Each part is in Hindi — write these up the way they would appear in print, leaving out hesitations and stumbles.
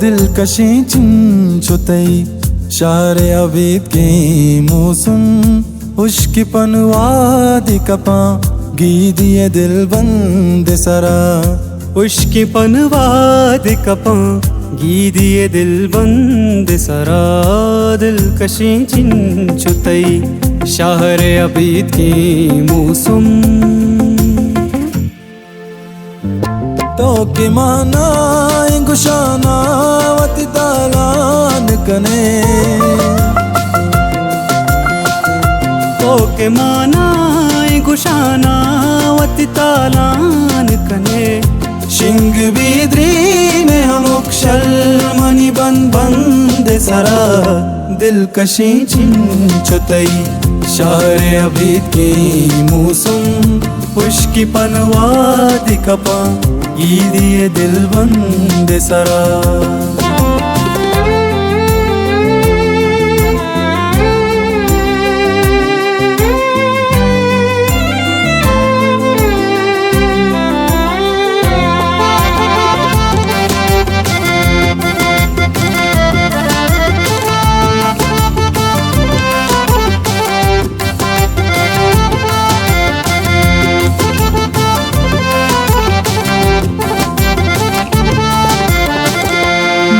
दिलकशी चिंचुतई शारे अबीद के मौसम उश्की पनवादी कपा गीदिए दिल बंद सरा उश्की पनवादी कपा गीदिए दिल बंद सरा दिलकशी चिंचुतई शारे अबीद के मौसम तो के माना गुशाना वती तालान कने तो के माना गुशाना वती तालान कने शिंग बीद्री में हम उक्षल मनी बंद सरा दिलकशी चिंचुतई शारे अबीद के मौसम उश्की पनवादी कपा गीदिए दिल बंद सरा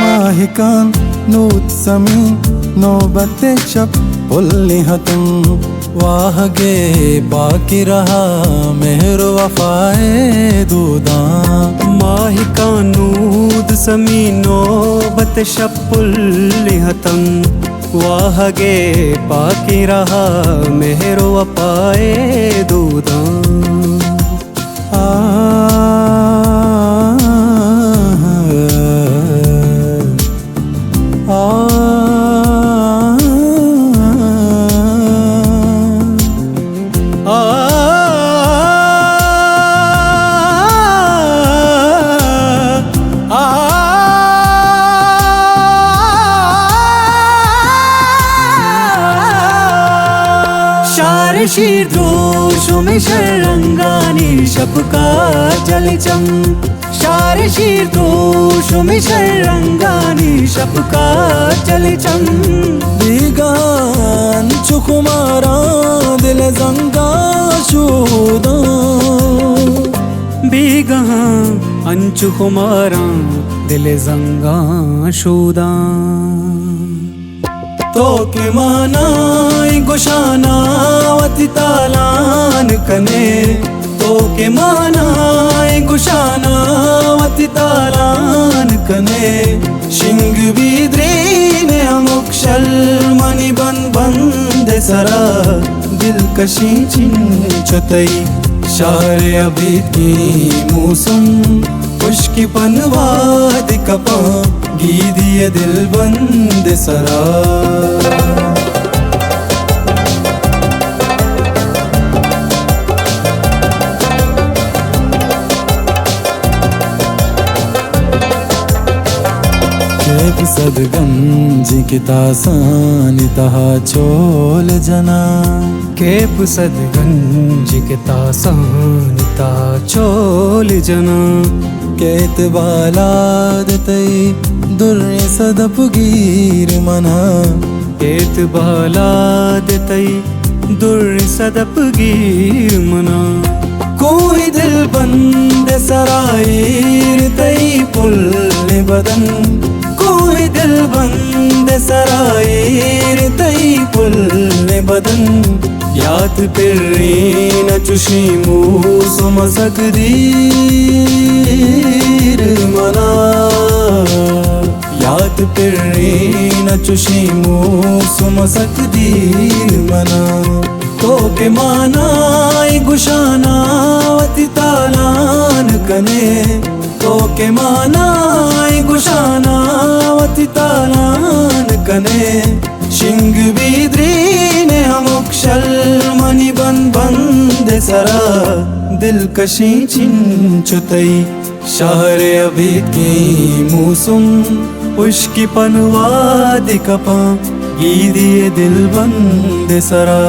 माहिकान नूत समी नौबते शब पुल्ली हतम वाहगे बाकी रहा मेहर वफाए दूदा माहिकान नूत समी नौबते शब पुल्ली हतम वाहगे बाकी रहा मेहर वफाए दूदा शीर जोशों में शरंगानी शपका जलचम शार शीर जोशों में शरंगानी शपका जलचम बीगान चुकुमारा दिल जंगा शुदा बीगा अंचु कुमारा दिल जंगा शुदा तो के माना गुशाना वती तालान कने तो के माना गुशाना वती तालान कने शिंग बीद्री ने अमुक्षल मनी बंद सरा दिलकशी चिंचुतई शारे अबीद के मौसम उश्की पनवादी कपा गीदिए दिल बंद सरा सदगंज की तासानी तहा चोल जना केप सदगंज के तासानी ता चोल जना केत बालाद तई दुर्रे सदप गीर मना केत बालाद तई दुर्रे सदप गीर मना कोई दिल बंद सरायर तई पुल्ले बदन कोई दिल बंद सरायर तई पुल्ले बदन याद पिर्री न चुशी मूसुम सकदीर मना याद पिर्री न चुशी मूसुम सकदीर मना तो के माना गुशाना वती तालान कने तो के माना गुशाना वती तालान कने शिंग बीद्री ने अमुक्षल मनी बंद सरा दिलकशी चिंचुतई शारे अबीद के मौसम उश्की पनवादी कपा गीदिए दिल बंद सरा।